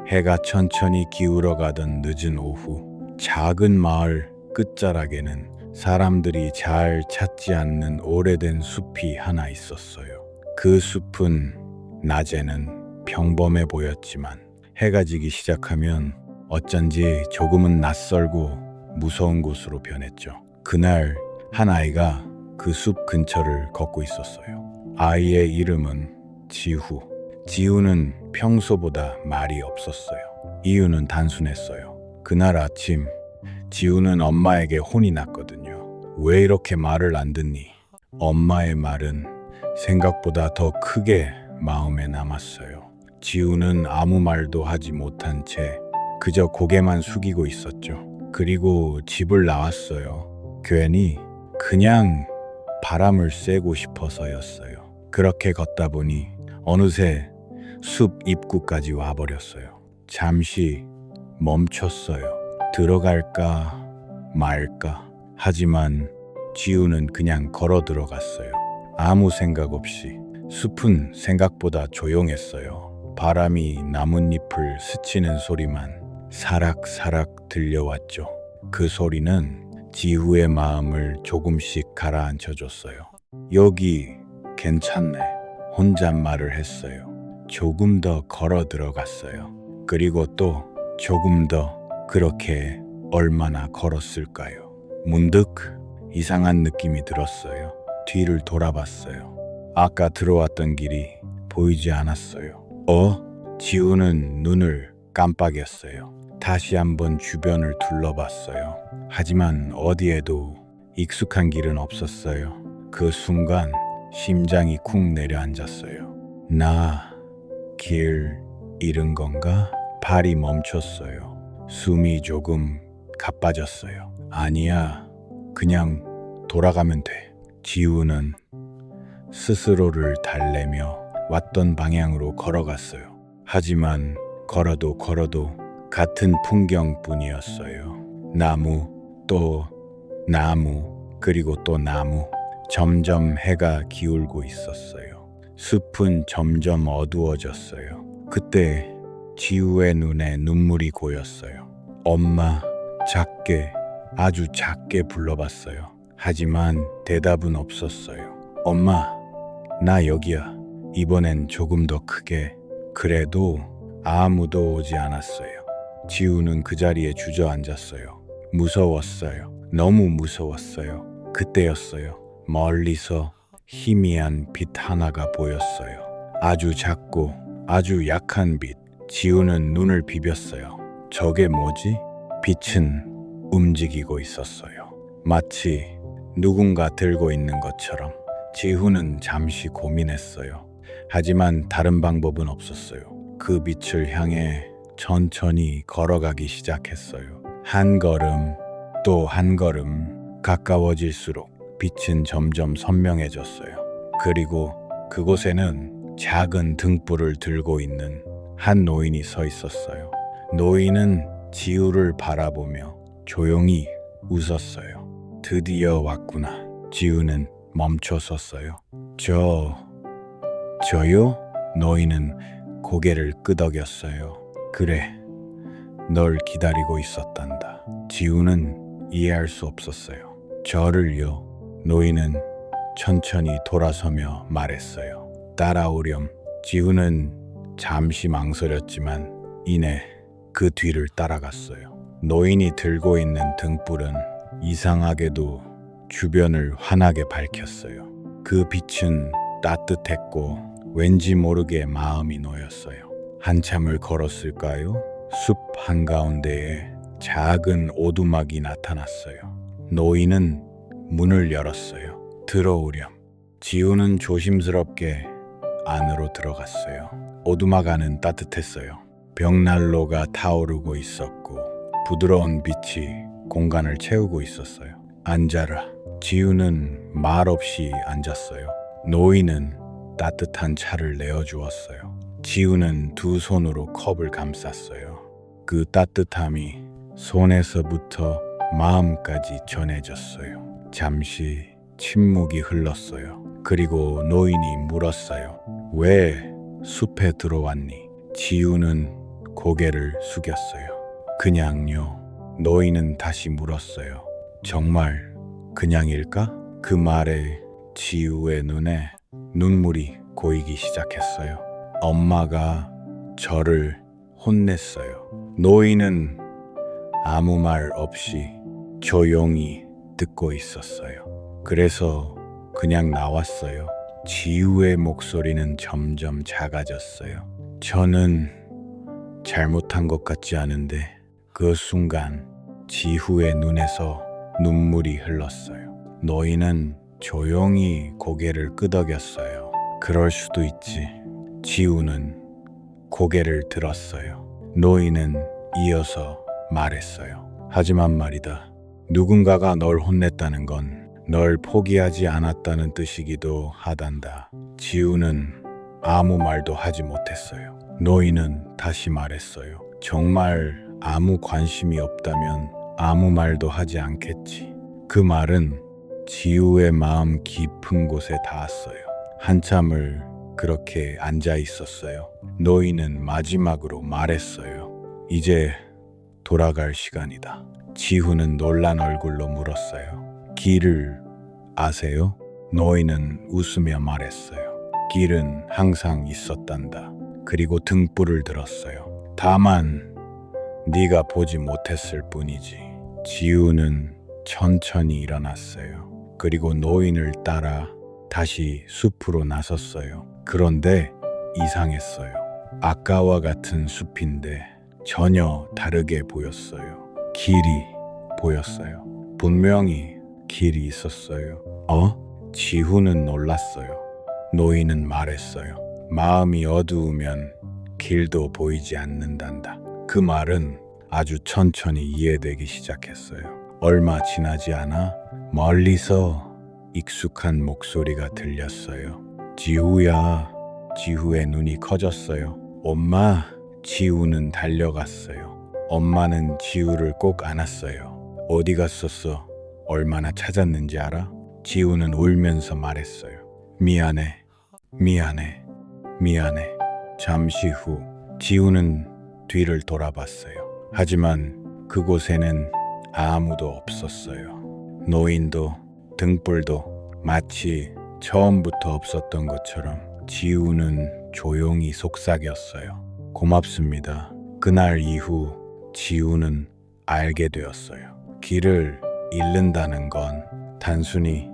해가 천천히 기울어가던 늦은 오후, 작은 마을 끝자락에는 사람들이 잘 찾지 않는 오래된 숲이 하나 있었어요. 그 숲은 낮에는 평범해 보였지만 해가 지기 시작하면 어쩐지 조금은 낯설고 무서운 곳으로 변했죠. 그날 한 아이가 그 숲 근처를 걷고 있었어요. 아이의 이름은 지후. 지후는 평소보다 말이 없었어요. 이유는 단순했어요. 그날 아침 지우는 엄마에게 혼이 났거든요. 왜 이렇게 말을 안 듣니? 엄마의 말은 생각보다 더 크게 마음에 남았어요. 지우는 아무 말도 하지 못한 채 그저 고개만 숙이고 있었죠. 그리고 집을 나왔어요. 괜히 그냥 바람을 쐬고 싶어서였어요. 그렇게 걷다 보니 어느새 숲 입구까지 와버렸어요. 잠시 멈췄어요. 들어갈까 말까. 하지만 지우는 그냥 걸어 들어갔어요. 아무 생각 없이. 숲은 생각보다 조용했어요. 바람이 나뭇잎을 스치는 소리만 사락사락 들려왔죠. 그 소리는 지우의 마음을 조금씩 가라앉혀줬어요. 여기 괜찮네. 혼잣말을 했어요. 조금 더 걸어 들어갔어요. 그리고 또 조금 더. 그렇게 얼마나 걸었을까요? 문득 이상한 느낌이 들었어요. 뒤를 돌아봤어요. 아까 들어왔던 길이 보이지 않았어요. 지우는 눈을 깜빡였어요. 다시 한번 주변을 둘러봤어요. 하지만 어디에도 익숙한 길은 없었어요. 그 순간 심장이 쿵 내려앉았어요. 나 길 잃은 건가? 발이 멈췄어요. 숨이 조금 가빠졌어요. 아니야, 그냥 돌아가면 돼. 지우는 스스로를 달래며 왔던 방향으로 걸어갔어요. 하지만 걸어도 같은 풍경뿐이었어요. 나무, 또 나무, 그리고 또 나무. 점점 해가 기울고 있었어요. 숲은 점점 어두워졌어요. 그때 지우의 눈에 눈물이 고였어요. 엄마, 작게, 아주 작게 불러봤어요. 하지만 대답은 없었어요. 엄마, 나 여기야. 이번엔 조금 더 크게. 그래도 아무도 오지 않았어요. 지우는 그 자리에 주저앉았어요. 무서웠어요. 너무 무서웠어요. 그때였어요. 멀리서 희미한 빛 하나가 보였어요. 아주 작고 아주 약한 빛. 지우는 눈을 비볐어요. 저게 뭐지? 빛은 움직이고 있었어요. 마치 누군가 들고 있는 것처럼. 지우는 잠시 고민했어요. 하지만 다른 방법은 없었어요. 그 빛을 향해 천천히 걸어가기 시작했어요. 한 걸음, 또 한 걸음 가까워질수록 빛은 점점 선명해졌어요. 그리고 그곳에는 작은 등불을 들고 있는 한 노인이 서 있었어요. 노인은 지우를 바라보며 조용히 웃었어요. 드디어 왔구나. 지우는 멈춰 섰어요. 저요? 노인은 고개를 끄덕였어요. 그래, 널 기다리고 있었단다. 지우는 이해할 수 없었어요. 저를요? 노인은 천천히 돌아서며 말했어요. 따라오렴. 지우는 잠시 망설였지만 이내 그 뒤를 따라갔어요. 노인이 들고 있는 등불은 이상하게도 주변을 환하게 밝혔어요. 그 빛은 따뜻했고 왠지 모르게 마음이 놓였어요. 한참을 걸었을까요? 숲 한가운데에 작은 오두막이 나타났어요. 노인은 문을 열었어요. 들어오렴. 지우는 조심스럽게 안으로 들어갔어요. 오두막 안은 따뜻했어요. 벽난로가 타오르고 있었고 부드러운 빛이 공간을 채우고 있었어요. 앉아라. 지우는 말없이 앉았어요. 노인은 따뜻한 차를 내어주었어요. 지우는 두 손으로 컵을 감쌌어요. 그 따뜻함이 손에서부터 마음까지 전해졌어요. 잠시 침묵이 흘렀어요. 그리고 노인이 물었어요. 왜 숲에 들어왔니? 지우는 고개를 숙였어요. 그냥요? 노인은 다시 물었어요. 정말 그냥일까? 그 말에 지우의 눈에 눈물이 고이기 시작했어요. 엄마가 저를 혼냈어요. 노인은 아무 말 없이 조용히 듣고 있었어요. 그래서 그냥 나왔어요. 지우의 목소리는 점점 작아졌어요. 저는 잘못한 것 같지 않은데 그 순간 지우의 눈에서 눈물이 흘렀어요. 노인은 조용히 고개를 끄덕였어요. 그럴 수도 있지. 지우는 고개를 들었어요. 노인은 이어서 말했어요. 하지만 말이다. 누군가가 널 혼냈다는 건 널 포기하지 않았다는 뜻이기도 하단다. 지우는 아무 말도 하지 못했어요. 노인은 다시 말했어요. 정말 아무 관심이 없다면 아무 말도 하지 않겠지. 그 말은 지우의 마음 깊은 곳에 닿았어요. 한참을 그렇게 앉아 있었어요. 노인은 마지막으로 말했어요. 이제 돌아갈 시간이다. 지우는 놀란 얼굴로 물었어요. 길을 아세요? 노인은 웃으며 말했어요. 길은 항상 있었단다. 그리고 등불을 들었어요. 다만 네가 보지 못했을 뿐이지. 지우는 천천히 일어났어요. 그리고 노인을 따라 다시 숲으로 나섰어요. 그런데 이상했어요. 아까와 같은 숲인데 전혀 다르게 보였어요. 길이 보였어요. 분명히 길이 있었어요. 지우는 놀랐어요. 노인은 말했어요. 마음이 어두우면 길도 보이지 않는단다. 그 말은 아주 천천히 이해되기 시작했어요. 얼마 지나지 않아 멀리서 익숙한 목소리가 들렸어요. 지우야. 지우의 눈이 커졌어요. 엄마. 지우는 달려갔어요. 엄마는 지우를 꼭 안았어요. 어디 갔었어? 얼마나 찾았는지 알아? 지우는 울면서 말했어요. 미안해. 미안해. 미안해. 잠시 후 지우는 뒤를 돌아봤어요. 하지만 그곳에는 아무도 없었어요. 노인도 등불도 마치 처음부터 없었던 것처럼 지우는 조용히 속삭였어요. 고맙습니다. 그날 이후 지우는 알게 되었어요. 길을 잃는다는 건 단순히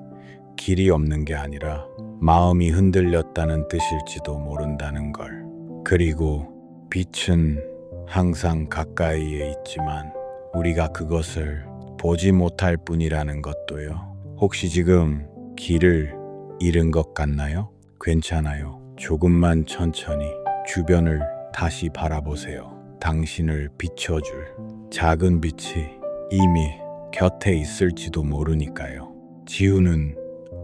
길이 없는 게 아니라 마음이 흔들렸다는 뜻일지도 모른다는 걸. 그리고 빛은 항상 가까이에 있지만 우리가 그것을 보지 못할 뿐이라는 것도요. 혹시 지금 길을 잃은 것 같나요? 괜찮아요. 조금만 천천히 주변을 다시 바라보세요. 당신을 비춰줄 작은 빛이 이미 곁에 있을지도 모르니까요. 지우는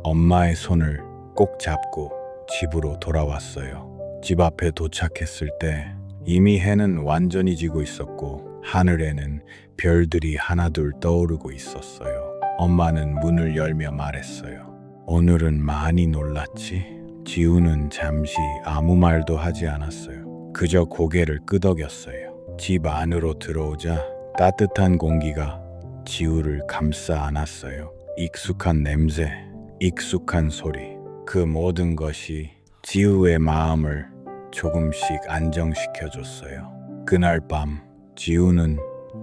엄마의 손을 꼭 잡고 집으로 돌아왔어요. 집 앞에 도착했을 때 이미 해는 완전히 지고 있었고 하늘에는 별들이 하나둘 떠오르고 있었어요. 엄마는 문을 열며 말했어요. 오늘은 많이 놀랐지? 지우는 잠시 아무 말도 하지 않았어요. 그저 고개를 끄덕였어요. 집 안으로 들어오자 따뜻한 공기가 지우를 감싸 안았어요. 익숙한 냄새, 익숙한 소리, 그 모든 것이 지우의 마음을 조금씩 안정시켜줬어요. 그날 밤 지우는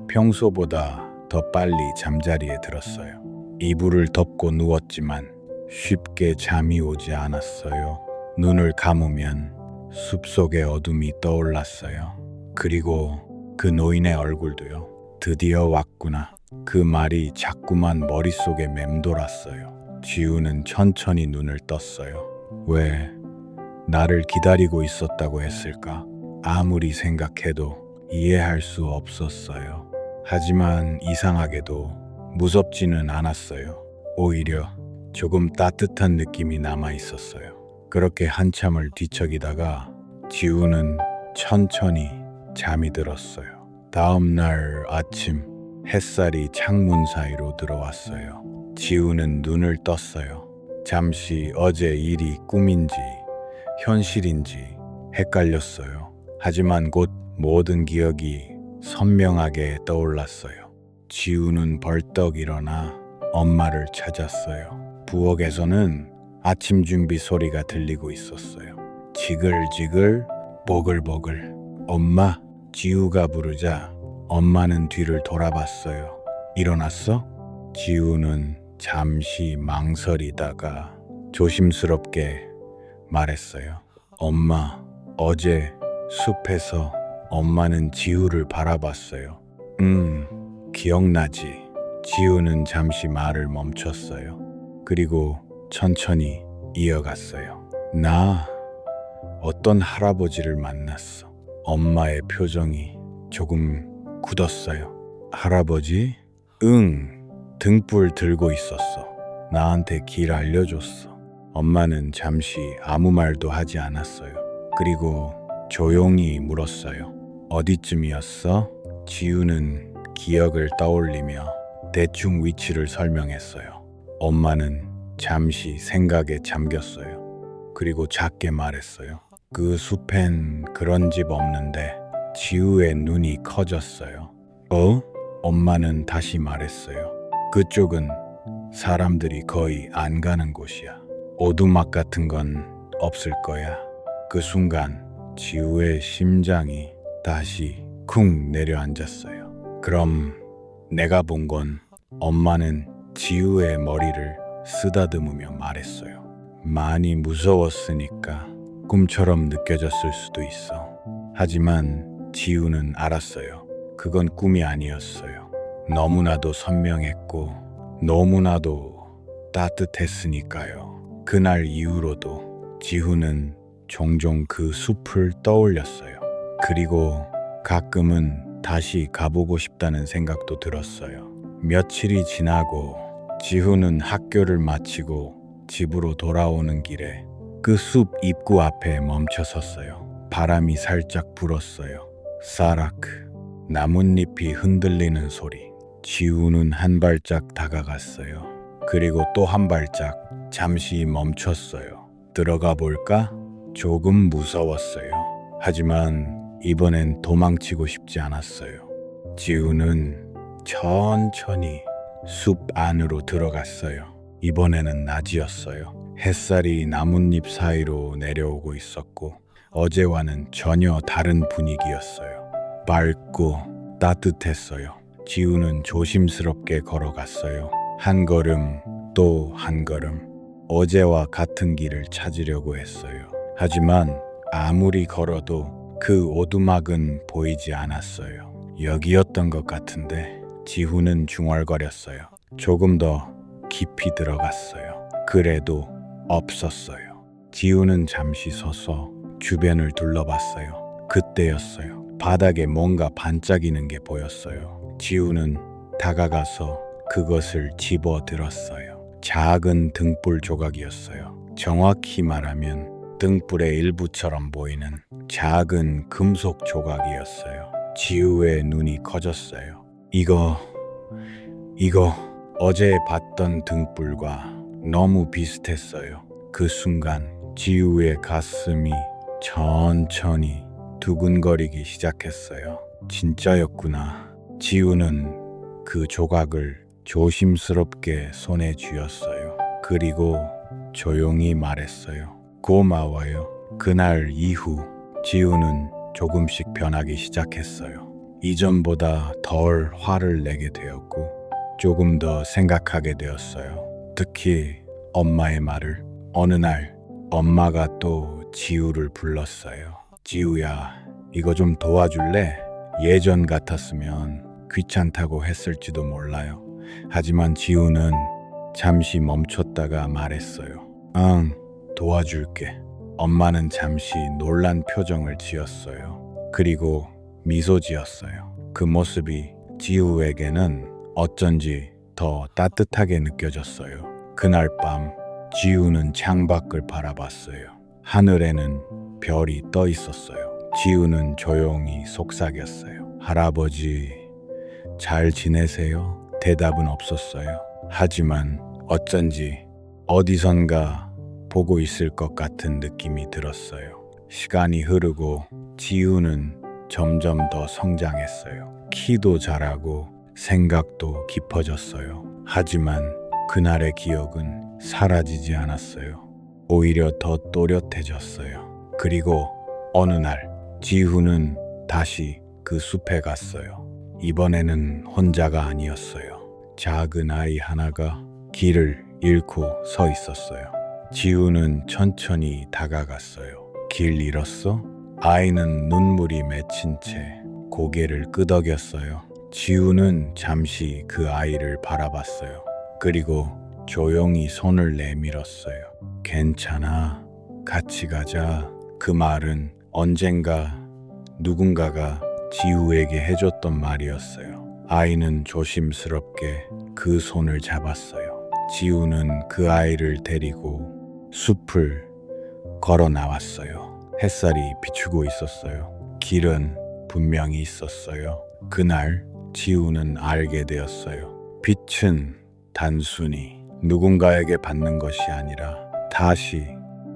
평소보다 더 빨리 잠자리에 들었어요. 이불을 덮고 누웠지만 쉽게 잠이 오지 않았어요. 눈을 감으면 숲속의 어둠이 떠올랐어요. 그리고 그 노인의 얼굴도요. 드디어 왔구나. 그 말이 자꾸만 머릿속에 맴돌았어요. 지우는 천천히 눈을 떴어요. 왜 나를 기다리고 있었다고 했을까? 아무리 생각해도 이해할 수 없었어요. 하지만 이상하게도 무섭지는 않았어요. 오히려 조금 따뜻한 느낌이 남아 있었어요. 그렇게 한참을 뒤척이다가 지우는 천천히 잠이 들었어요. 다음 날 아침 햇살이 창문 사이로 들어왔어요. 지우는 눈을 떴어요. 잠시 어제 일이 꿈인지 현실인지 헷갈렸어요. 하지만 곧 모든 기억이 선명하게 떠올랐어요. 지우는 벌떡 일어나 엄마를 찾았어요. 부엌에서는 아침 준비 소리가 들리고 있었어요. 지글지글 보글보글. 엄마, 지우가 부르자 엄마는 뒤를 돌아봤어요. 일어났어? 지우는 잠시 망설이다가 조심스럽게 말했어요. 엄마, 어제 숲에서 엄마는 지우를 바라봤어요. 기억나지? 지우는 잠시 말을 멈췄어요. 그리고 천천히 이어갔어요. 나 어떤 할아버지를 만났어. 엄마의 표정이 조금 굳었어요. 할아버지? 응, 등불 들고 있었어. 나한테 길 알려줬어. 엄마는 잠시 아무 말도 하지 않았어요. 그리고 조용히 물었어요. 어디쯤이었어? 지우는 기억을 떠올리며 대충 위치를 설명했어요. 엄마는 잠시 생각에 잠겼어요. 그리고 작게 말했어요. 그 숲엔 그런 집 없는데. 지우의 눈이 커졌어요. 엄마는 다시 말했어요. 그쪽은 사람들이 거의 안 가는 곳이야. 오두막 같은 건 없을 거야. 그 순간 지우의 심장이 다시 쿵 내려앉았어요. 그럼 내가 본 건 엄마는 지우의 머리를 쓰다듬으며 말했어요. 많이 무서웠으니까 꿈처럼 느껴졌을 수도 있어. 하지만 지우는 알았어요. 그건 꿈이 아니었어요. 너무나도 선명했고 너무나도 따뜻했으니까요. 그날 이후로도 지우는 종종 그 숲을 떠올렸어요. 그리고 가끔은 다시 가보고 싶다는 생각도 들었어요. 며칠이 지나고 지우는 학교를 마치고 집으로 돌아오는 길에 그 숲 입구 앞에 멈춰 섰어요. 바람이 살짝 불었어요. 사라크, 나뭇잎이 흔들리는 소리. 지우는 한 발짝 다가갔어요. 그리고 또 한 발짝 잠시 멈췄어요. 들어가 볼까? 조금 무서웠어요. 하지만 이번엔 도망치고 싶지 않았어요. 지우는 천천히 숲 안으로 들어갔어요. 이번에는 낮이었어요. 햇살이 나뭇잎 사이로 내려오고 있었고 어제와는 전혀 다른 분위기였어요. 밝고 따뜻했어요. 지우는 조심스럽게 걸어갔어요. 한 걸음 또 한 걸음 어제와 같은 길을 찾으려고 했어요. 하지만 아무리 걸어도 그 오두막은 보이지 않았어요. 여기였던 것 같은데 지우는 중얼거렸어요. 조금 더 깊이 들어갔어요. 그래도 없었어요. 지우는 잠시 서서 주변을 둘러봤어요. 그때였어요. 바닥에 뭔가 반짝이는 게 보였어요. 지우는 다가가서 그것을 집어들었어요. 작은 등불 조각이었어요. 정확히 말하면 등불의 일부처럼 보이는 작은 금속 조각이었어요. 지우의 눈이 커졌어요. 이거 어제 봤던 등불과 너무 비슷했어요. 그 순간 지우의 가슴이 천천히 두근거리기 시작했어요. 진짜였구나. 지우는 그 조각을 조심스럽게 손에 쥐었어요. 그리고 조용히 말했어요. 고마워요. 그날 이후 지우는 조금씩 변하기 시작했어요. 이전보다 덜 화를 내게 되었고 조금 더 생각하게 되었어요. 특히 엄마의 말을. 어느 날 엄마가 또 지우를 불렀어요. 지우야, 이거 좀 도와줄래? 예전 같았으면 귀찮다고 했을지도 몰라요. 하지만 지우는 잠시 멈췄다가 말했어요. 응, 도와줄게. 엄마는 잠시 놀란 표정을 지었어요. 그리고 미소 지었어요. 그 모습이 지우에게는 어쩐지 더 따뜻하게 느껴졌어요. 그날 밤 지우는 창밖을 바라봤어요. 하늘에는 별이 떠 있었어요. 지우는 조용히 속삭였어요. 할아버지, 잘 지내세요? 대답은 없었어요. 하지만 어쩐지 어디선가 보고 있을 것 같은 느낌이 들었어요. 시간이 흐르고 지우는 점점 더 성장했어요. 키도 자라고 생각도 깊어졌어요. 하지만 그날의 기억은 사라지지 않았어요. 오히려 더 또렷해졌어요. 그리고 어느 날 지후는 다시 그 숲에 갔어요. 이번에는 혼자가 아니었어요. 작은 아이 하나가 길을 잃고 서 있었어요. 지우는 천천히 다가갔어요. 길 잃었어? 아이는 눈물이 맺힌 채 고개를 끄덕였어요. 지우는 잠시 그 아이를 바라봤어요. 그리고 조용히 손을 내밀었어요. 괜찮아. 같이 가자. 그 말은 언젠가 누군가가 지우에게 해줬던 말이었어요. 아이는 조심스럽게 그 손을 잡았어요. 지우는 그 아이를 데리고 숲을 걸어 나왔어요. 햇살이 비추고 있었어요. 길은 분명히 있었어요. 그날 지우는 알게 되었어요. 빛은 단순히 누군가에게 받는 것이 아니라 다시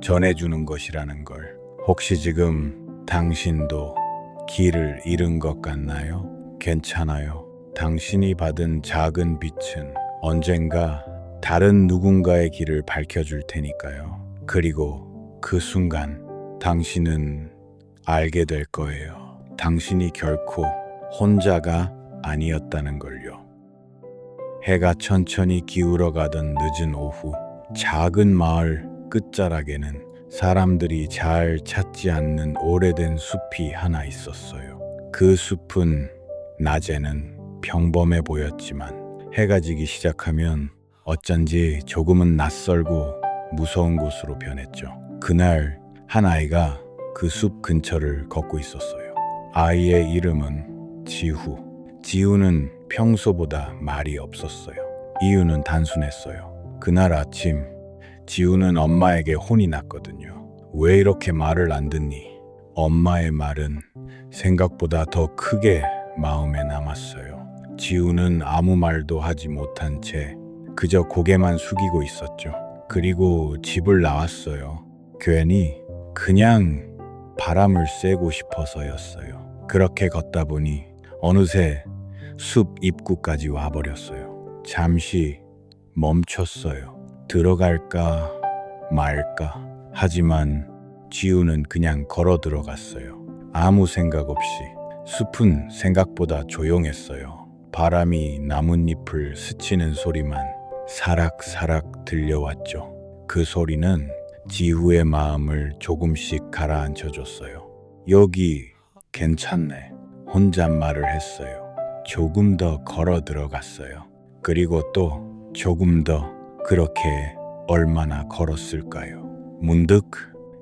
전해주는 것이라는 걸. 혹시 지금 당신도 길을 잃은 것 같나요? 괜찮아요. 당신이 받은 작은 빛은 언젠가 다른 누군가의 길을 밝혀줄 테니까요. 그리고 그 순간 당신은 알게 될 거예요. 당신이 결코 혼자가 아니었다는 걸요. 해가 천천히 기울어 가던 늦은 오후, 작은 마을 끝자락에는 사람들이 잘 찾지 않는 오래된 숲이 하나 있었어요. 그 숲은 낮에는 평범해 보였지만 해가 지기 시작하면 어쩐지 조금은 낯설고 무서운 곳으로 변했죠. 그날 한 아이가 그 숲 근처를 걷고 있었어요. 아이의 이름은 지후. 지후는 평소보다 말이 없었어요. 이유는 단순했어요. 그날 아침 지우는 엄마에게 혼이 났거든요. 왜 이렇게 말을 안 듣니? 엄마의 말은 생각보다 더 크게 마음에 남았어요. 지우는 아무 말도 하지 못한 채 그저 고개만 숙이고 있었죠. 그리고 집을 나왔어요. 괜히 그냥 바람을 쐬고 싶어서였어요. 그렇게 걷다 보니 어느새 숲 입구까지 와버렸어요. 잠시 멈췄어요. 들어갈까 말까. 하지만 지우는 그냥 걸어 들어갔어요. 아무 생각 없이. 숲은 생각보다 조용했어요. 바람이 나뭇잎을 스치는 소리만 사락사락 들려왔죠. 그 소리는 지후의 마음을 조금씩 가라앉혀줬어요. 여기 괜찮네. 혼잣말을 했어요. 조금 더 걸어 들어갔어요. 그리고 또 조금 더. 그렇게 얼마나 걸었을까요? 문득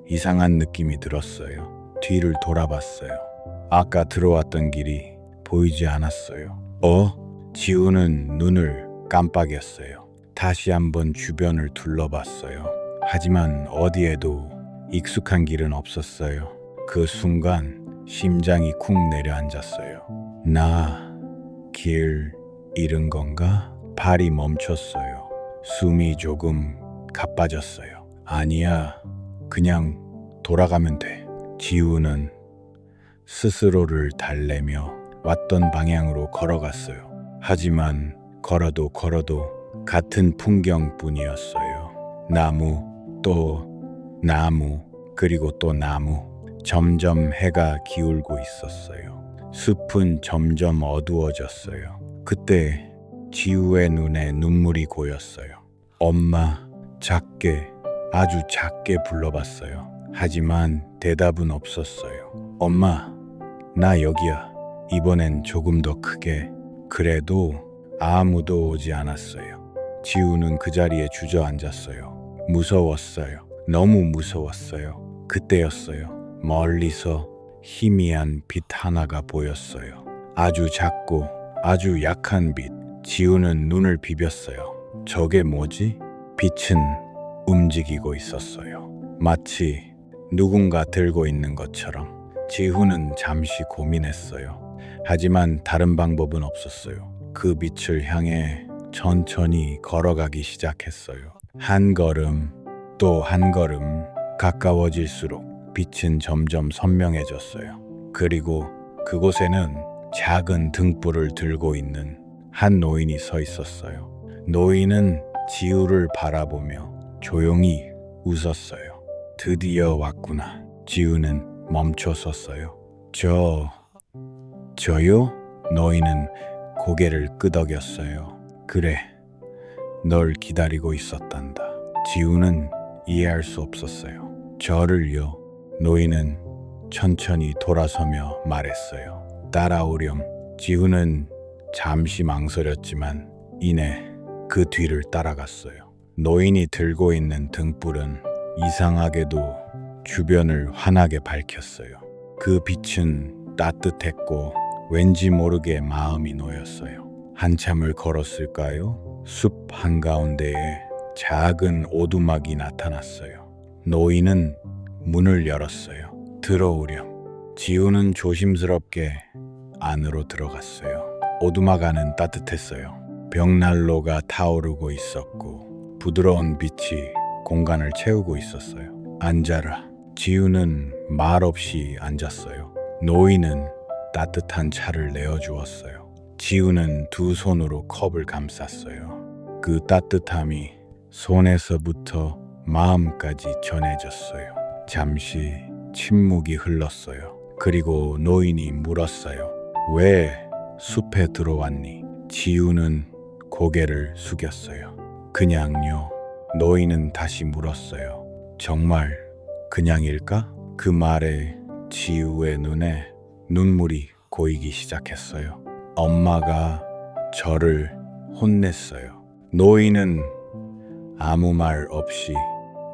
이상한 느낌이 들었어요. 뒤를 돌아봤어요. 아까 들어왔던 길이 보이지 않았어요. 지우는 눈을 깜빡였어요. 다시 한번 주변을 둘러봤어요. 하지만 어디에도 익숙한 길은 없었어요. 그 순간 심장이 쿵 내려앉았어요. 나 길 잃은 건가? 발이 멈췄어요. 숨이 조금 가빠졌어요. 아니야, 그냥 돌아가면 돼. 지우는 스스로를 달래며 왔던 방향으로 걸어갔어요. 하지만 걸어도 같은 풍경뿐이었어요. 나무, 또 나무, 그리고 또 나무. 점점 해가 기울고 있었어요. 숲은 점점 어두워졌어요. 그때 지우의 눈에 눈물이 고였어요. 엄마, 작게, 아주 작게 불러봤어요. 하지만 대답은 없었어요. 엄마, 나 여기야. 이번엔 조금 더 크게. 그래도 아무도 오지 않았어요. 지우는 그 자리에 주저앉았어요. 무서웠어요. 너무 무서웠어요. 그때였어요. 멀리서 희미한 빛 하나가 보였어요. 아주 작고 아주 약한 빛. 지우는 눈을 비볐어요. 저게 뭐지? 빛은 움직이고 있었어요. 마치 누군가 들고 있는 것처럼. 지우는 잠시 고민했어요. 하지만 다른 방법은 없었어요. 그 빛을 향해 천천히 걸어가기 시작했어요. 한 걸음, 또 한 걸음 가까워질수록 빛은 점점 선명해졌어요. 그리고 그곳에는 작은 등불을 들고 있는 한 노인이 서 있었어요. 노인은 지우를 바라보며 조용히 웃었어요. 드디어 왔구나. 지우는 멈춰 섰어요. 저요? 노인은 고개를 끄덕였어요. 그래, 널 기다리고 있었단다. 지우는 이해할 수 없었어요. 저를요? 노인은 천천히 돌아서며 말했어요. 따라오렴. 지우는 잠시 망설였지만 이내 그 뒤를 따라갔어요. 노인이 들고 있는 등불은 이상하게도 주변을 환하게 밝혔어요. 그 빛은 따뜻했고 왠지 모르게 마음이 놓였어요. 한참을 걸었을까요? 숲 한가운데에 작은 오두막이 나타났어요. 노인은 문을 열었어요. 들어오렴. 지우는 조심스럽게 안으로 들어갔어요. 오두막 안은 따뜻했어요. 벽난로가 타오르고 있었고 부드러운 빛이 공간을 채우고 있었어요. 앉아라. 지우는 말없이 앉았어요. 노인은 따뜻한 차를 내어주었어요. 지우는 두 손으로 컵을 감쌌어요. 그 따뜻함이 손에서부터 마음까지 전해졌어요. 잠시 침묵이 흘렀어요. 그리고 노인이 물었어요. 왜 숲에 들어왔니? 지우는 고개를 숙였어요. 그냥요. 노인은 다시 물었어요. 정말 그냥일까? 그 말에 지우의 눈에 눈물이 고이기 시작했어요. 엄마가 저를 혼냈어요. 노인은 아무 말 없이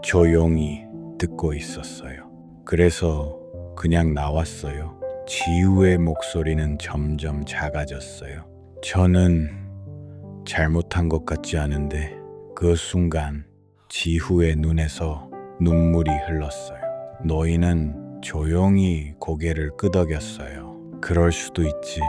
조용히 듣고 있었어요. 그래서 그냥 나왔어요. 지우의 목소리는 점점 작아졌어요. 저는 잘못한 것 같지 않은데 그 순간 지우의 눈에서 눈물이 흘렀어요. 노인은 조용히 고개를 끄덕였어요. 그럴 수도 있지.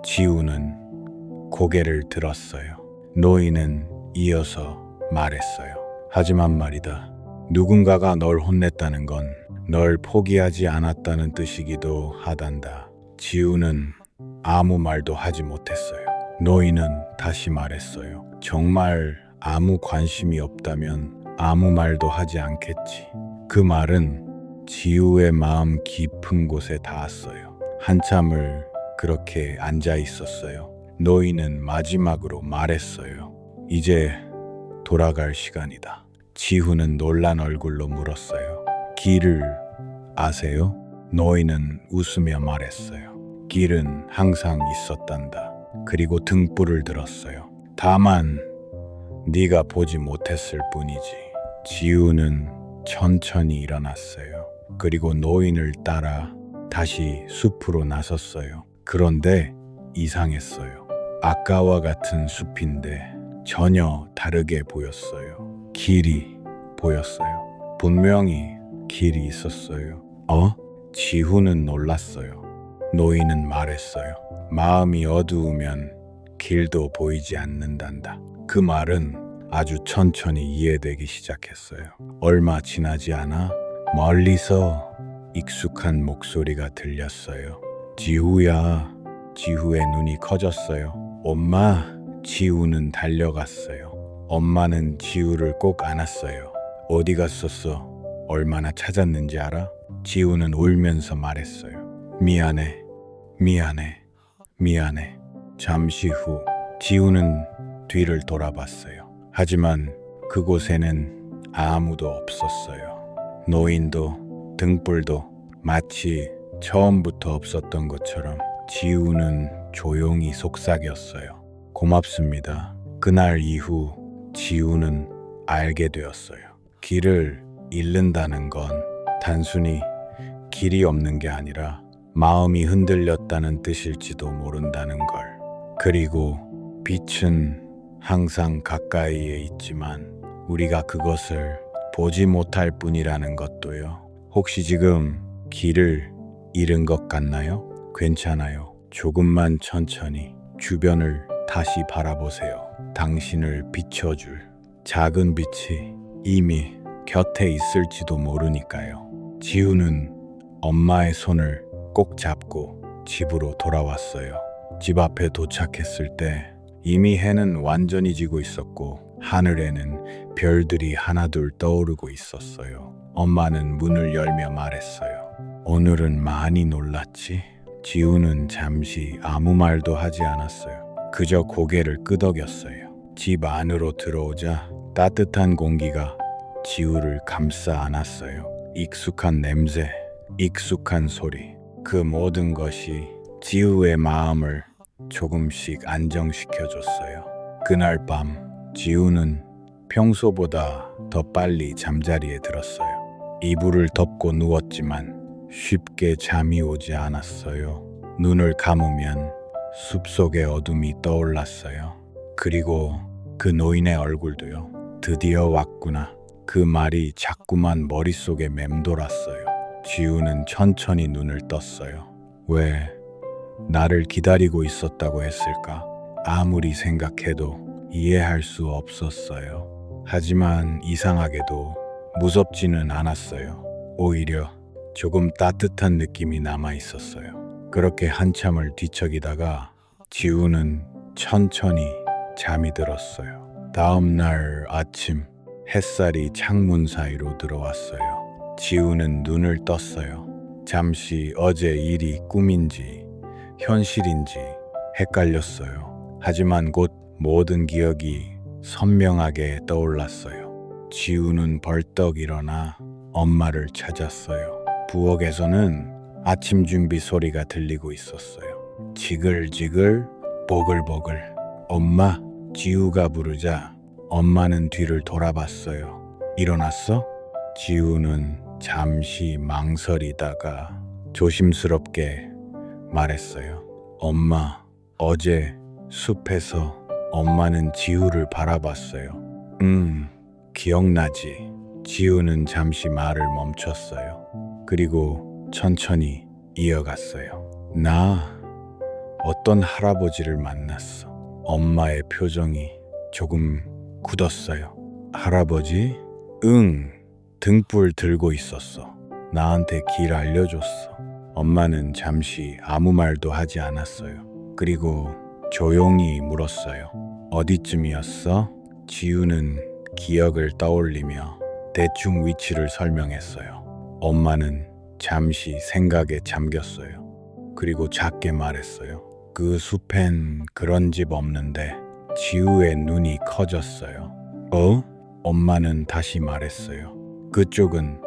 지우는 고개를 들었어요. 노인은 이어서 말했어요. 하지만 말이다. 누군가가 널 혼냈다는 건 널 포기하지 않았다는 뜻이기도 하단다. 지우는 아무 말도 하지 못했어요. 노인은 다시 말했어요. 정말 아무 관심이 없다면 아무 말도 하지 않겠지. 그 말은 지우의 마음 깊은 곳에 닿았어요. 한참을 그렇게 앉아 있었어요. 노인은 마지막으로 말했어요. 이제 돌아갈 시간이다. 지우는 놀란 얼굴로 물었어요. 길을 아세요? 노인은 웃으며 말했어요. 길은 항상 있었단다. 그리고 등불을 들었어요. 다만 네가 보지 못했을 뿐이지. 지우는 천천히 일어났어요. 그리고 노인을 따라 다시 숲으로 나섰어요. 그런데 이상했어요. 아까와 같은 숲인데 전혀 다르게 보였어요. 길이 보였어요. 분명히 길이 있었어요. 지우는 놀랐어요. 노인은 말했어요. 마음이 어두우면 길도 보이지 않는단다. 그 말은 아주 천천히 이해되기 시작했어요. 얼마 지나지 않아 멀리서 익숙한 목소리가 들렸어요. 지우야. 지우의 눈이 커졌어요. 엄마. 지우는 달려갔어요. 엄마는 지우를 꼭 안았어요. 어디 갔었어? 얼마나 찾았는지 알아? 지우는 울면서 말했어요. 미안해. 잠시 후 지우는 뒤를 돌아봤어요. 하지만 그곳에는 아무도 없었어요. 노인도 등불도 마치 처음부터 없었던 것처럼 지우는 조용히 속삭였어요. 고맙습니다. 그날 이후 지우는 알게 되었어요. 길을 잃는다는 건 단순히 길이 없는 게 아니라 마음이 흔들렸다는 뜻일지도 모른다는 걸. 그리고 빛은 항상 가까이에 있지만 우리가 그것을 보지 못할 뿐이라는 것도요. 혹시 지금 길을 잃은 것 같나요? 괜찮아요. 조금만 천천히 주변을 다시 바라보세요. 당신을 비춰줄 작은 빛이 이미 곁에 있을지도 모르니까요. 지우는 엄마의 손을 꼭 잡고 집으로 돌아왔어요. 집 앞에 도착했을 때 이미 해는 완전히 지고 있었고 하늘에는 별들이 하나둘 떠오르고 있었어요. 엄마는 문을 열며 말했어요. 오늘은 많이 놀랐지? 지우는 잠시 아무 말도 하지 않았어요. 그저 고개를 끄덕였어요. 집 안으로 들어오자 따뜻한 공기가 지우를 감싸 안았어요. 익숙한 냄새, 익숙한 소리, 그 모든 것이 지우의 마음을 조금씩 안정시켜줬어요. 그날 밤 지우는 평소보다 더 빨리 잠자리에 들었어요. 이불을 덮고 누웠지만 쉽게 잠이 오지 않았어요. 눈을 감으면 숲속의 어둠이 떠올랐어요. 그리고 그 노인의 얼굴도요. 드디어 왔구나. 그 말이 자꾸만 머릿속에 맴돌았어요. 지우는 천천히 눈을 떴어요. 왜 나를 기다리고 있었다고 했을까? 아무리 생각해도 이해할 수 없었어요. 하지만 이상하게도 무섭지는 않았어요. 오히려 조금 따뜻한 느낌이 남아 있었어요. 그렇게 한참을 뒤척이다가 지우는 천천히 잠이 들었어요. 다음 날 아침 햇살이 창문 사이로 들어왔어요. 지우는 눈을 떴어요. 잠시 어제 일이 꿈인지 현실인지 헷갈렸어요. 하지만 곧 모든 기억이 선명하게 떠올랐어요. 지우는 벌떡 일어나 엄마를 찾았어요. 부엌에서는 아침 준비 소리가 들리고 있었어요. 지글지글 보글보글. 엄마, 지우가 부르자 엄마는 뒤를 돌아봤어요. 일어났어? 지우는 잠시 망설이다가 조심스럽게 말했어요. 엄마, 어제 숲에서 엄마는 지우를 바라봤어요. 기억나지? 지우는 잠시 말을 멈췄어요. 그리고 천천히 이어갔어요. 나 어떤 할아버지를 만났어. 엄마의 표정이 조금 굳었어요. 할아버지? 응, 등불 들고 있었어. 나한테 길 알려줬어. 엄마는 잠시 아무 말도 하지 않았어요. 그리고 조용히 물었어요. 어디쯤이었어? 지우는 기억을 떠올리며 대충 위치를 설명했어요. 엄마는 잠시 생각에 잠겼어요. 그리고 작게 말했어요. 그 숲엔 그런 집 없는데. 지우의 눈이 커졌어요. 엄마는 다시 말했어요. 그쪽은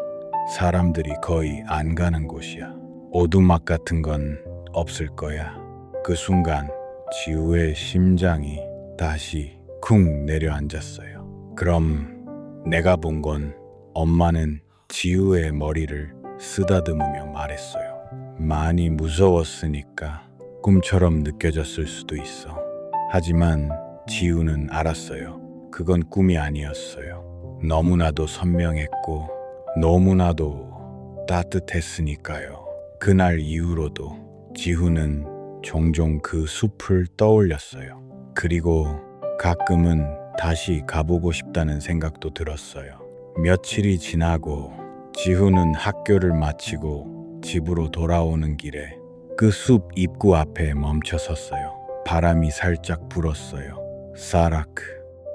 사람들이 거의 안 가는 곳이야. 오두막 같은 건 없을 거야. 그 순간 지우의 심장이 다시 쿵 내려앉았어요. 그럼 내가 본 건 엄마는 지우의 머리를 쓰다듬으며 말했어요. 많이 무서웠으니까 꿈처럼 느껴졌을 수도 있어. 하지만 지우는 알았어요. 그건 꿈이 아니었어요. 너무나도 선명했고 너무나도 따뜻했으니까요. 그날 이후로도 지우는 종종 그 숲을 떠올렸어요. 그리고 가끔은 다시 가보고 싶다는 생각도 들었어요. 며칠이 지나고 지우는 학교를 마치고 집으로 돌아오는 길에 그 숲 입구 앞에 멈춰 섰어요. 바람이 살짝 불었어요. 사라크,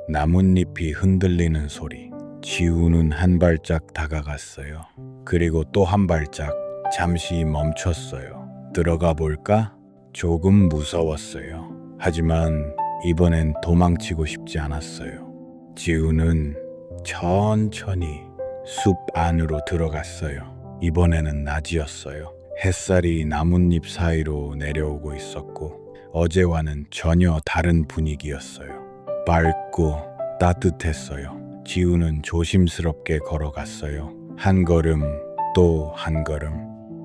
나뭇잎이 흔들리는 소리. 지우는 한 발짝 다가갔어요. 그리고 또 한 발짝 잠시 멈췄어요. 들어가 볼까? 조금 무서웠어요. 하지만 이번엔 도망치고 싶지 않았어요. 지우는 천천히 숲 안으로 들어갔어요. 이번에는 낮이었어요. 햇살이 나뭇잎 사이로 내려오고 있었고 어제와는 전혀 다른 분위기였어요. 밝고 따뜻했어요. 지우는 조심스럽게 걸어갔어요. 한 걸음 또 한 걸음.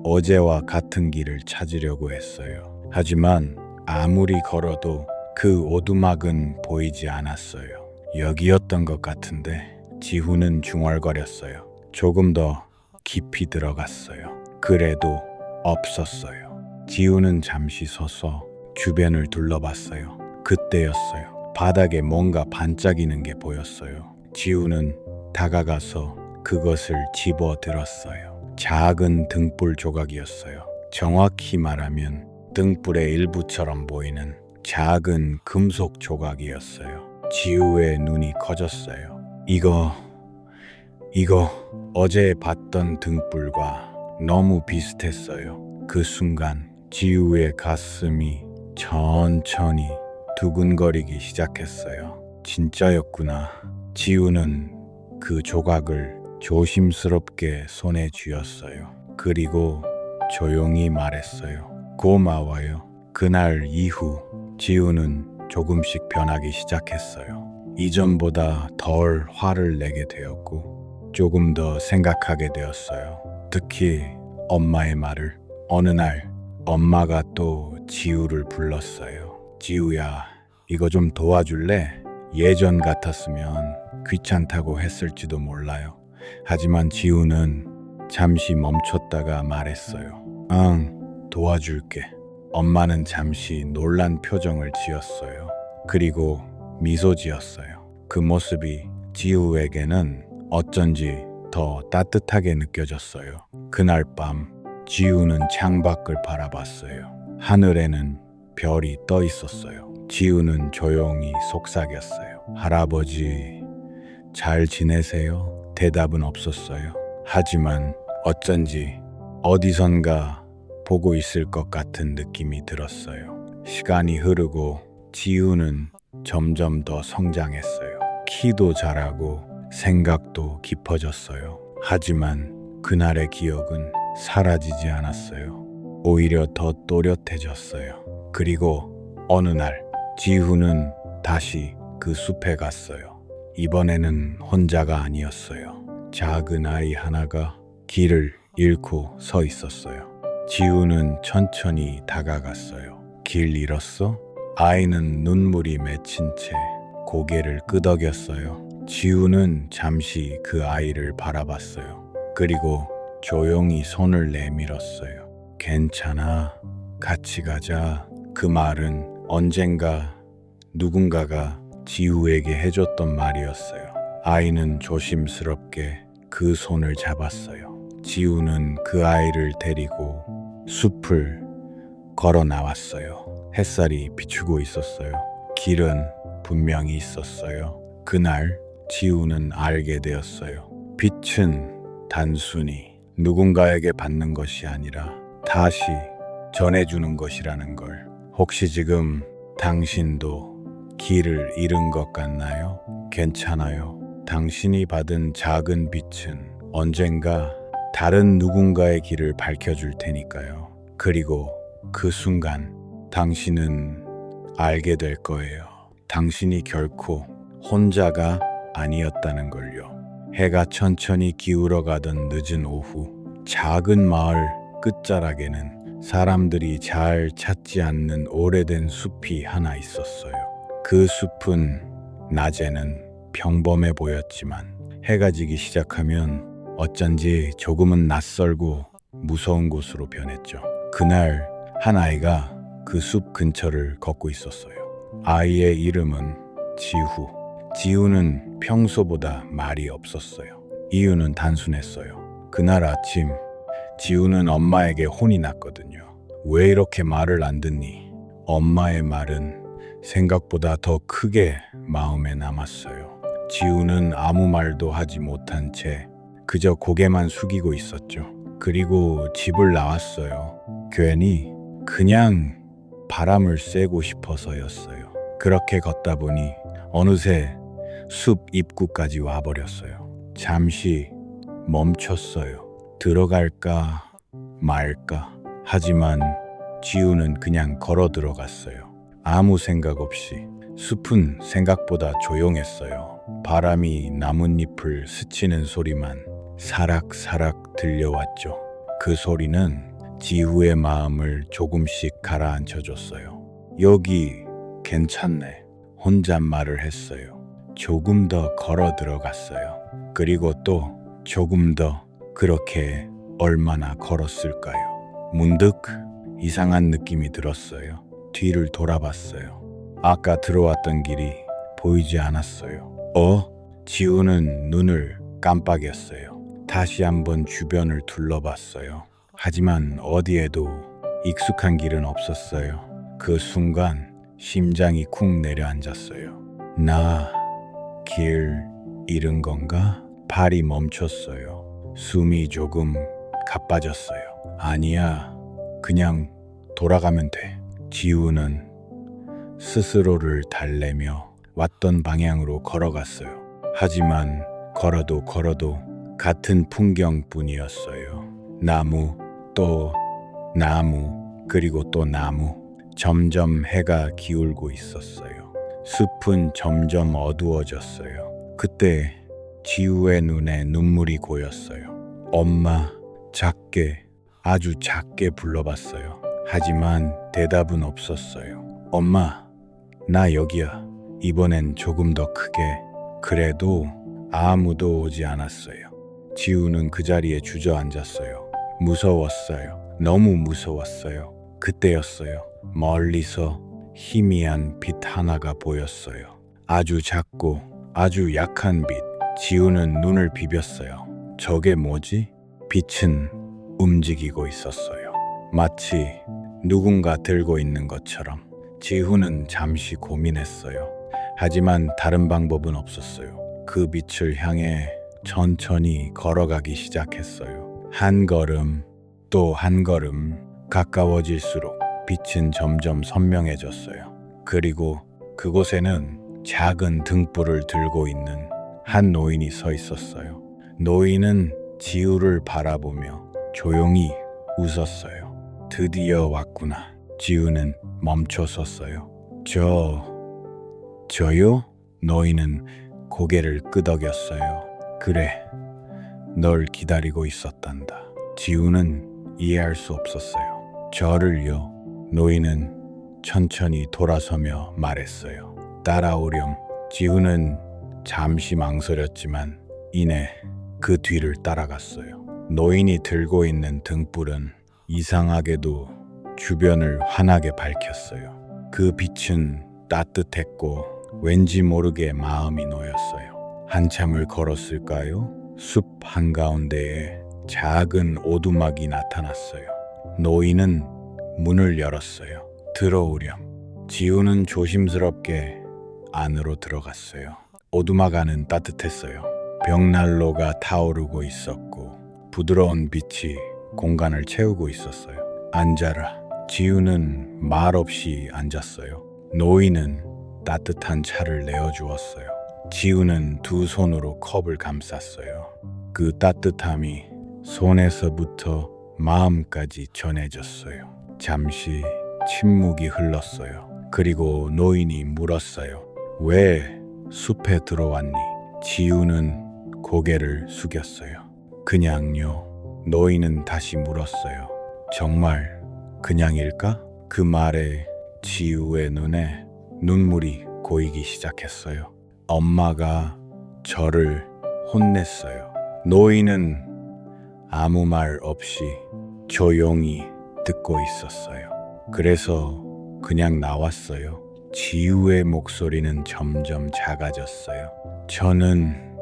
어제와 같은 길을 찾으려고 했어요. 하지만 아무리 걸어도 그 오두막은 보이지 않았어요. 여기였던 것 같은데 지우는 중얼거렸어요. 조금 더 깊이 들어갔어요. 그래도 없었어요. 지우는 잠시 서서 주변을 둘러봤어요. 그때였어요. 바닥에 뭔가 반짝이는 게 보였어요. 지우는 다가가서 그것을 집어 들었어요. 작은 등불 조각이었어요. 정확히 말하면 등불의 일부처럼 보이는 작은 금속 조각이었어요. 지우의 눈이 커졌어요. 이거 어제 봤던 등불과 너무 비슷했어요. 그 순간 지우의 가슴이 천천히 두근거리기 시작했어요. 진짜였구나. 지우는 그 조각을 조심스럽게 손에 쥐었어요. 그리고 조용히 말했어요. 고마워요. 그날 이후 지우는 조금씩 변하기 시작했어요. 이전보다 덜 화를 내게 되었고 조금 더 생각하게 되었어요. 특히 엄마의 말을. 어느 날 엄마가 또 지우를 불렀어요. 지우야, 이거 좀 도와줄래? 예전 같았으면 귀찮다고 했을지도 몰라요. 하지만 지우는 잠시 멈췄다가 말했어요. 응, 도와줄게. 엄마는 잠시 놀란 표정을 지었어요. 그리고 미소 지었어요. 그 모습이 지우에게는 어쩐지 더 따뜻하게 느껴졌어요. 그날 밤 지우는 창밖을 바라봤어요. 하늘에는 별이 떠 있었어요. 지우는 조용히 속삭였어요. 할아버지, 잘 지내세요? 대답은 없었어요. 하지만 어쩐지 어디선가 보고 있을 것 같은 느낌이 들었어요. 시간이 흐르고 지우는 점점 더 성장했어요. 키도 자라고 생각도 깊어졌어요. 하지만 그날의 기억은 사라지지 않았어요. 오히려 더 또렷해졌어요. 그리고 어느 날 지우는 다시 그 숲에 갔어요. 이번에는 혼자가 아니었어요. 작은 아이 하나가 길을 잃고 서 있었어요. 지우는 천천히 다가갔어요. 길 잃었어? 아이는 눈물이 맺힌 채 고개를 끄덕였어요. 지우는 잠시 그 아이를 바라봤어요. 그리고 조용히 손을 내밀었어요. 괜찮아. 같이 가자. 그 말은 언젠가 누군가가 지우에게 해줬던 말이었어요. 아이는 조심스럽게 그 손을 잡았어요. 지우는 그 아이를 데리고 숲을 걸어 나왔어요. 햇살이 비추고 있었어요. 길은 분명히 있었어요. 그날 지우는 알게 되었어요. 빛은 단순히 누군가에게 받는 것이 아니라 다시 전해주는 것이라는 걸. 혹시 지금 당신도 길을 잃은 것 같나요? 괜찮아요. 당신이 받은 작은 빛은 언젠가 다른 누군가의 길을 밝혀줄 테니까요. 그리고 그 순간 당신은 알게 될 거예요. 당신이 결코 혼자가 아니었다는 걸요. 해가 천천히 기울어 가던 늦은 오후, 작은 마을 끝자락에는 사람들이 잘 찾지 않는 오래된 숲이 하나 있었어요. 그 숲은 낮에는 평범해 보였지만 해가 지기 시작하면 어쩐지 조금은 낯설고 무서운 곳으로 변했죠. 그날 한 아이가 그 숲 근처를 걷고 있었어요. 아이의 이름은 지후. 지우는 평소보다 말이 없었어요. 이유는 단순했어요. 그날 아침 지우는 엄마에게 혼이 났거든요. 왜 이렇게 말을 안 듣니? 엄마의 말은 생각보다 더 크게 마음에 남았어요. 지우는 아무 말도 하지 못한 채 그저 고개만 숙이고 있었죠. 그리고 집을 나왔어요. 괜히 그냥 바람을 쐬고 싶어서였어요. 그렇게 걷다 보니 어느새 숲 입구까지 와버렸어요. 잠시 멈췄어요. 들어갈까 말까. 하지만 지우는 그냥 걸어 들어갔어요. 아무 생각 없이. 숲은 생각보다 조용했어요. 바람이 나뭇잎을 스치는 소리만 사락사락 들려왔죠. 그 소리는 지우의 마음을 조금씩 가라앉혀줬어요. 여기 괜찮네. 혼잣말을 했어요. 조금 더 걸어 들어갔어요. 그리고 또 조금 더. 그렇게 얼마나 걸었을까요? 문득 이상한 느낌이 들었어요. 뒤를 돌아봤어요. 아까 들어왔던 길이 보이지 않았어요. 지우는 눈을 깜빡였어요. 다시 한번 주변을 둘러봤어요. 하지만 어디에도 익숙한 길은 없었어요. 그 순간 심장이 쿵 내려앉았어요. 나 길 잃은 건가? 발이 멈췄어요. 숨이 조금 가빠졌어요. 아니야, 그냥 돌아가면 돼. 지우는 스스로를 달래며 왔던 방향으로 걸어갔어요. 하지만 걸어도 같은 풍경뿐이었어요. 나무, 또 나무, 그리고 또 나무. 점점 해가 기울고 있었어요. 숲은 점점 어두워졌어요. 그때 지우의 눈에 눈물이 고였어요. 엄마, 작게, 아주 작게 불러봤어요. 하지만 대답은 없었어요. 엄마, 나 여기야. 이번엔 조금 더 크게. 그래도 아무도 오지 않았어요. 지우는 그 자리에 주저앉았어요. 무서웠어요. 너무 무서웠어요. 그때였어요. 멀리서 희미한 빛 하나가 보였어요. 아주 작고 아주 약한 빛. 지우는 눈을 비볐어요. 저게 뭐지? 빛은 움직이고 있었어요. 마치 누군가 들고 있는 것처럼. 지우는 잠시 고민했어요. 하지만 다른 방법은 없었어요. 그 빛을 향해 천천히 걸어가기 시작했어요. 한 걸음, 또 한 걸음 가까워질수록 빛은 점점 선명해졌어요. 그리고 그곳에는 작은 등불을 들고 있는 한 노인이 서 있었어요. 노인은 지우를 바라보며 조용히 웃었어요. 드디어 왔구나. 지우는 멈춰 섰어요. 저요? 노인은 고개를 끄덕였어요. 그래, 널 기다리고 있었단다. 지우는 이해할 수 없었어요. 저를요? 노인은 천천히 돌아서며 말했어요. 따라오렴. 지우는 잠시 망설였지만 이내 그 뒤를 따라갔어요. 노인이 들고 있는 등불은 이상하게도 주변을 환하게 밝혔어요. 그 빛은 따뜻했고 왠지 모르게 마음이 놓였어요. 한참을 걸었을까요? 숲 한가운데에 작은 오두막이 나타났어요. 노인은 문을 열었어요. 들어오렴. 지우는 조심스럽게 안으로 들어갔어요. 오두막 안은 따뜻했어요. 벽난로가 타오르고 있었고 부드러운 빛이 공간을 채우고 있었어요. 앉아라. 지우는 말없이 앉았어요. 노인은 따뜻한 차를 내어주었어요. 지우는 두 손으로 컵을 감쌌어요. 그 따뜻함이 손에서부터 마음까지 전해졌어요. 잠시 침묵이 흘렀어요. 그리고 노인이 물었어요. 왜 숲에 들어왔니? 지우는 고개를 숙였어요. 그냥요. 노인은 다시 물었어요. 정말 그냥일까? 그 말에 지우의 눈에 눈물이 고이기 시작했어요. 엄마가 저를 혼냈어요. 노인은 아무 말 없이 조용히 듣고 있었어요. 그래서 그냥 나왔어요. 지우의 목소리는 점점 작아졌어요. 저는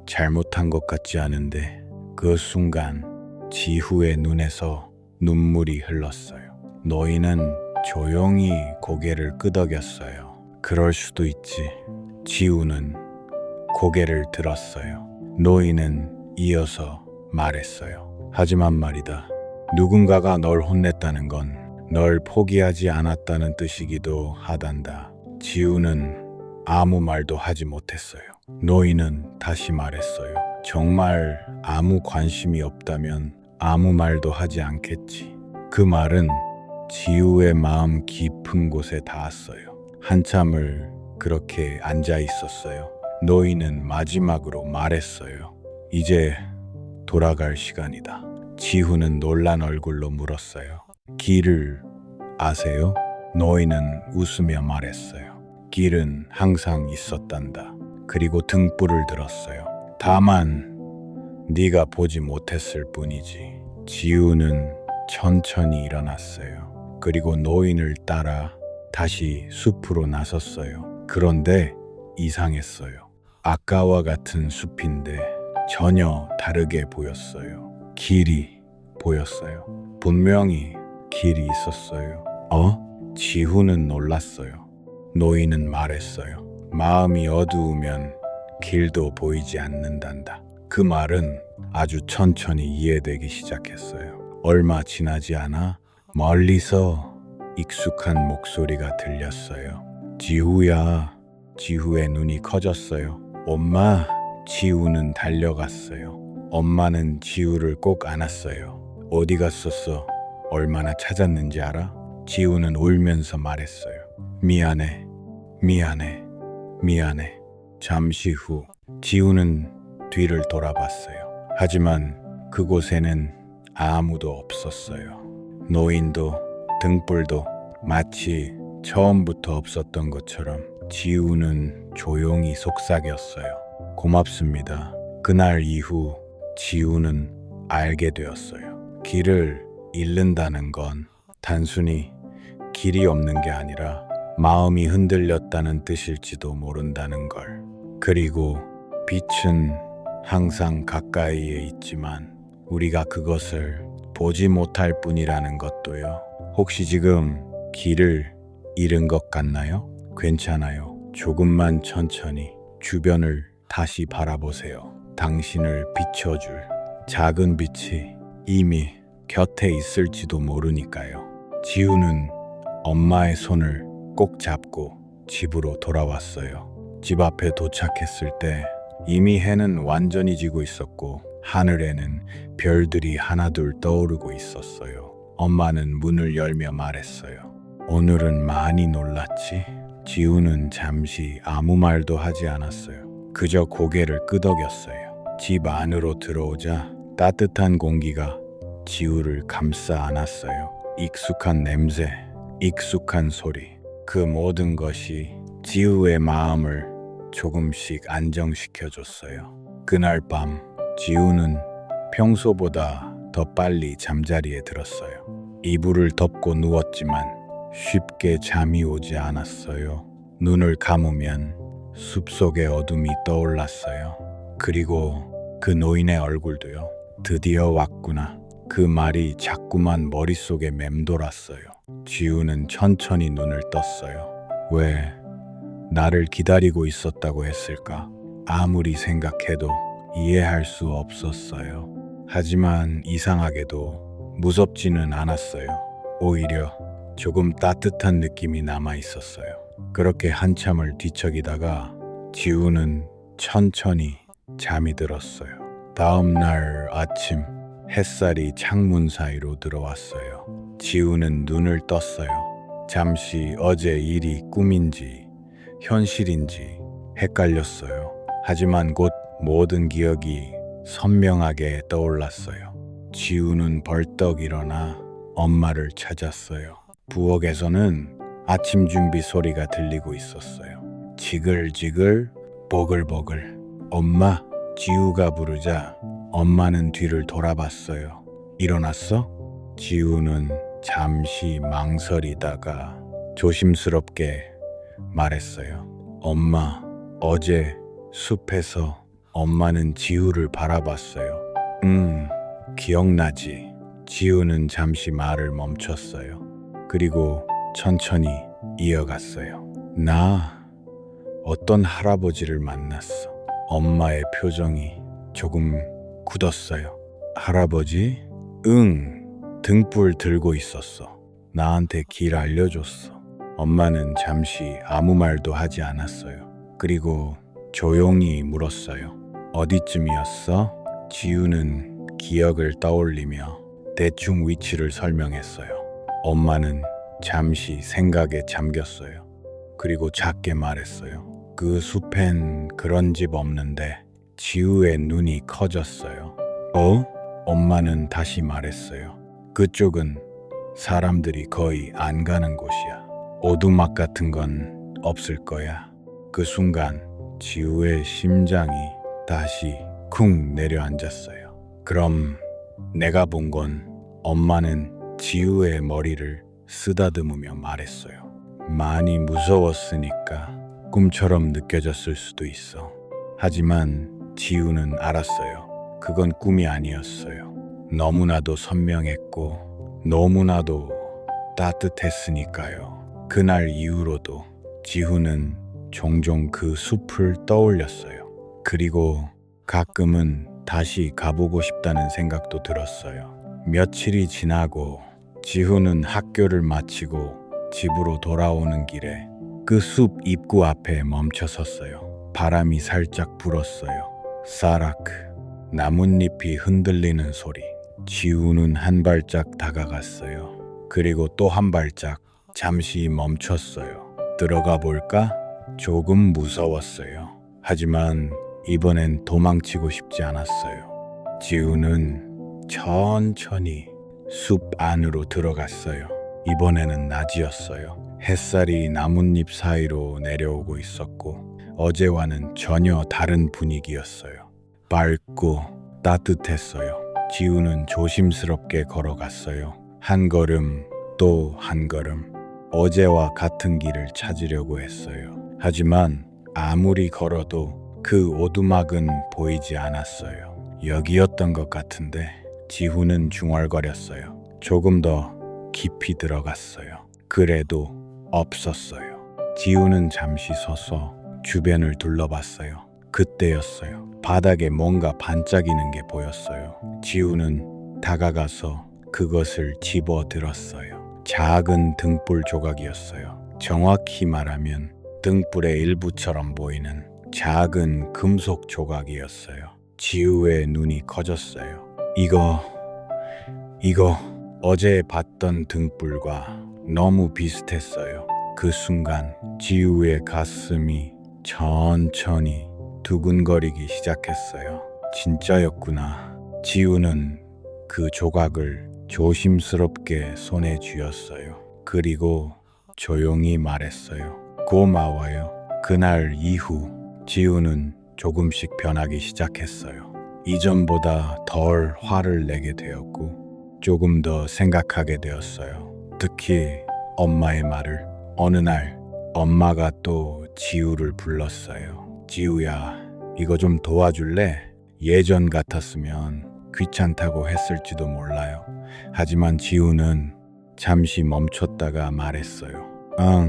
잘못한 것 같지 않은데 그 순간 지우의 눈에서 눈물이 흘렀어요. 노인은 조용히 고개를 끄덕였어요. 그럴 수도 있지. 지우는 고개를 들었어요. 노인은 이어서 말했어요. 하지만 말이다. 누군가가 널 혼냈다는 건 널 포기하지 않았다는 뜻이기도 하단다. 지우는 아무 말도 하지 못했어요. 노인은 다시 말했어요. 정말 아무 관심이 없다면 아무 말도 하지 않겠지. 그 말은 지우의 마음 깊은 곳에 닿았어요. 한참을 그렇게 앉아 있었어요. 노인은 마지막으로 말했어요. 이제 돌아갈 시간이다. 지우는 놀란 얼굴로 물었어요. 길을 아세요? 노인은 웃으며 말했어요. 길은 항상 있었단다. 그리고 등불을 들었어요. 다만 네가 보지 못했을 뿐이지. 지우는 천천히 일어났어요. 그리고 노인을 따라 다시 숲으로 나섰어요. 그런데 이상했어요. 아까와 같은 숲인데 전혀 다르게 보였어요. 길이 보였어요. 분명히 길이 있었어요. 지우는 놀랐어요. 노인은 말했어요. 마음이 어두우면 길도 보이지 않는단다. 그 말은 아주 천천히 이해되기 시작했어요. 얼마 지나지 않아 멀리서 익숙한 목소리가 들렸어요. 지우야. 지우의 눈이 커졌어요. 엄마. 지우는 달려갔어요. 엄마는 지우를 꼭 안았어요. 어디 갔었어? 얼마나 찾았는지 알아? 지우는 울면서 말했어요. 미안해. 미안해. 미안해. 잠시 후 지우는 뒤를 돌아봤어요. 하지만 그곳에는 아무도 없었어요. 노인도 등불도 마치 처음부터 없었던 것처럼 지우는 조용히 속삭였어요. 고맙습니다. 그날 이후 지우는 알게 되었어요. 길을 잃는다는 건 단순히 길이 없는 게 아니라 마음이 흔들렸다는 뜻일지도 모른다는 걸. 그리고 빛은 항상 가까이에 있지만 우리가 그것을 보지 못할 뿐이라는 것도요. 혹시 지금 길을 잃은 것 같나요? 괜찮아요. 조금만 천천히 주변을 다시 바라보세요. 당신을 비춰줄 작은 빛이 이미 곁에 있을지도 모르니까요. 지우는 엄마의 손을 꼭 잡고 집으로 돌아왔어요. 집 앞에 도착했을 때 이미 해는 완전히 지고 있었고 하늘에는 별들이 하나둘 떠오르고 있었어요. 엄마는 문을 열며 말했어요. 오늘은 많이 놀랐지? 지우는 잠시 아무 말도 하지 않았어요. 그저 고개를 끄덕였어요. 집 안으로 들어오자 따뜻한 공기가 지우를 감싸 안았어요. 익숙한 냄새, 익숙한 소리, 그 모든 것이 지우의 마음을 조금씩 안정시켜줬어요. 그날 밤 지우는 평소보다 더 빨리 잠자리에 들었어요. 이불을 덮고 누웠지만 쉽게 잠이 오지 않았어요. 눈을 감으면 숲속의 어둠이 떠올랐어요. 그리고 그 노인의 얼굴도요. 드디어 왔구나. 그 말이 자꾸만 머릿속에 맴돌았어요. 지우는 천천히 눈을 떴어요. 왜 나를 기다리고 있었다고 했을까? 아무리 생각해도 이해할 수 없었어요. 하지만 이상하게도 무섭지는 않았어요. 오히려 조금 따뜻한 느낌이 남아 있었어요. 그렇게 한참을 뒤척이다가 지우는 천천히 잠이 들었어요. 다음 날 아침 햇살이 창문 사이로 들어왔어요. 지우는 눈을 떴어요. 잠시 어제 일이 꿈인지 현실인지 헷갈렸어요. 하지만 곧 모든 기억이 선명하게 떠올랐어요. 지우는 벌떡 일어나 엄마를 찾았어요. 부엌에서는 아침 준비 소리가 들리고 있었어요. 지글지글 보글보글. 엄마, 지우가 부르자 엄마는 뒤를 돌아봤어요. 일어났어? 지우는 잠시 망설이다가 조심스럽게 말했어요. 엄마, 어제 숲에서 엄마는 지우를 바라봤어요. 기억나지? 지우는 잠시 말을 멈췄어요. 그리고 천천히 이어갔어요. 나 어떤 할아버지를 만났어. 엄마의 표정이 조금 굳었어요. 할아버지? 등불 들고 있었어. 나한테 길 알려줬어. 엄마는 잠시 아무 말도 하지 않았어요. 그리고 조용히 물었어요. 어디쯤이었어? 지우는 기억을 떠올리며 대충 위치를 설명했어요. 엄마는 잠시 생각에 잠겼어요. 그리고 작게 말했어요. 그 숲엔 그런 집 없는데. 지우의 눈이 커졌어요. 엄마는 다시 말했어요. 그쪽은 사람들이 거의 안 가는 곳이야. 오두막 같은 건 없을 거야. 그 순간 지우의 심장이 다시 쿵 내려앉았어요. 그럼 내가 본 건 엄마는 지우의 머리를 쓰다듬으며 말했어요. 많이 무서웠으니까 꿈처럼 느껴졌을 수도 있어. 하지만 지우는 알았어요. 그건 꿈이 아니었어요. 너무나도 선명했고 너무나도 따뜻했으니까요. 그날 이후로도 지훈은 종종 그 숲을 떠올렸어요. 그리고 가끔은 다시 가보고 싶다는 생각도 들었어요. 며칠이 지나고 지훈은 학교를 마치고 집으로 돌아오는 길에 그 숲 입구 앞에 멈춰 섰어요. 바람이 살짝 불었어요. 사라크, 나뭇잎이 흔들리는 소리. 지훈은 한 발짝 다가갔어요. 그리고 또 한 발짝 잠시 멈췄어요. 들어가 볼까? 조금 무서웠어요. 하지만 이번엔 도망치고 싶지 않았어요. 지훈은 천천히 숲 안으로 들어갔어요. 이번에는 낮이었어요. 햇살이 나뭇잎 사이로 내려오고 있었고 어제와는 전혀 다른 분위기였어요. 밝고 따뜻했어요. 지훈은 조심스럽게 걸어갔어요. 한 걸음 또 한 걸음. 어제와 같은 길을 찾으려고 했어요. 하지만 아무리 걸어도 그 오두막은 보이지 않았어요. 여기였던 것 같은데 지훈은 중얼거렸어요. 조금 더 깊이 들어갔어요. 그래도 없었어요. 지훈은 잠시 서서 주변을 둘러봤어요. 그때였어요. 바닥에 뭔가 반짝이는 게 보였어요. 지훈은 다가가서 그것을 집어들었어요. 작은 등불 조각이었어요. 정확히 말하면 등불의 일부처럼 보이는 작은 금속 조각이었어요. 지우의 눈이 커졌어요. 이거 어제 봤던 등불과 너무 비슷했어요. 그 순간 지우의 가슴이 천천히 두근거리기 시작했어요. 진짜였구나. 지우는 그 조각을 조심스럽게 손에 쥐었어요. 그리고 조용히 말했어요. 고마워요. 그날 이후 지우는 조금씩 변하기 시작했어요. 이전보다 덜 화를 내게 되었고 조금 더 생각하게 되었어요. 특히 엄마의 말을. 어느 날 엄마가 또 지우를 불렀어요. 지우야, 이거 좀 도와줄래? 예전 같았으면 귀찮다고 했을지도 몰라요. 하지만 지우는 잠시 멈췄다가 말했어요. 응,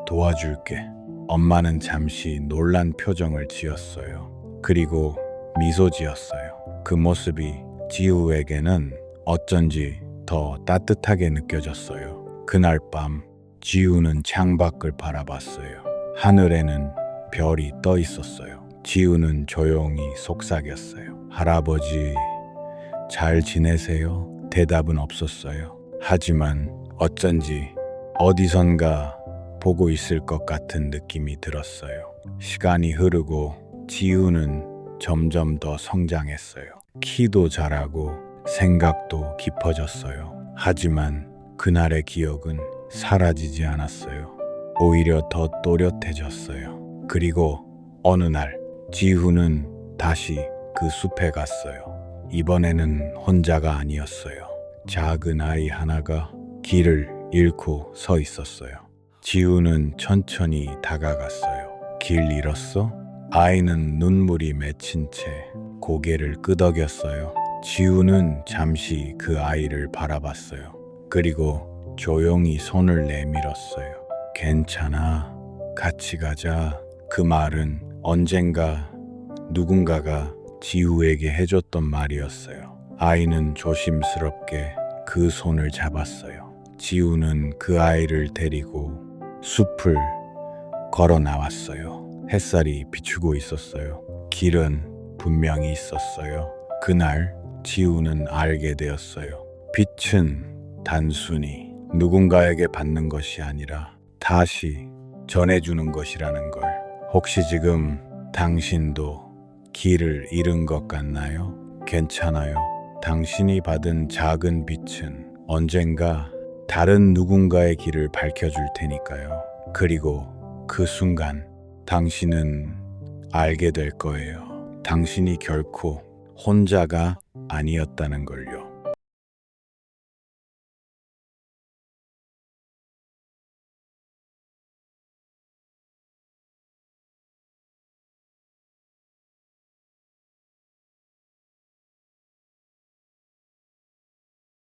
도와줄게. 엄마는 잠시 놀란 표정을 지었어요. 그리고 미소 지었어요. 그 모습이 지우에게는 어쩐지 더 따뜻하게 느껴졌어요. 그날 밤 지우는 창밖을 바라봤어요. 하늘에는 별이 떠 있었어요. 지우는 조용히 속삭였어요. 할아버지, 잘 지내세요? 대답은 없었어요. 하지만 어쩐지 어디선가 보고 있을 것 같은 느낌이 들었어요. 시간이 흐르고 지우는 점점 더 성장했어요. 키도 자라고 생각도 깊어졌어요. 하지만 그날의 기억은 사라지지 않았어요. 오히려 더 또렷해졌어요. 그리고 어느 날 지우는 다시 그 숲에 갔어요. 이번에는 혼자가 아니었어요. 작은 아이 하나가 길을 잃고 서 있었어요. 지우는 천천히 다가갔어요. 길 잃었어? 아이는 눈물이 맺힌 채 고개를 끄덕였어요. 지우는 잠시 그 아이를 바라봤어요. 그리고 조용히 손을 내밀었어요. 괜찮아. 같이 가자. 그 말은 언젠가 누군가가 지우에게 해줬던 말이었어요. 아이는 조심스럽게 그 손을 잡았어요. 지우는 그 아이를 데리고 숲을 걸어 나왔어요. 햇살이 비추고 있었어요. 길은 분명히 있었어요. 그날 지우는 알게 되었어요. 빛은 단순히 누군가에게 받는 것이 아니라 다시 전해주는 것이라는 걸. 혹시 지금 당신도 길을 잃은 것 같나요? 괜찮아요. 당신이 받은 작은 빛은 언젠가 다른 누군가의 길을 밝혀줄 테니까요. 그리고 그 순간 당신은 알게 될 거예요. 당신이 결코 혼자가 아니었다는 걸요.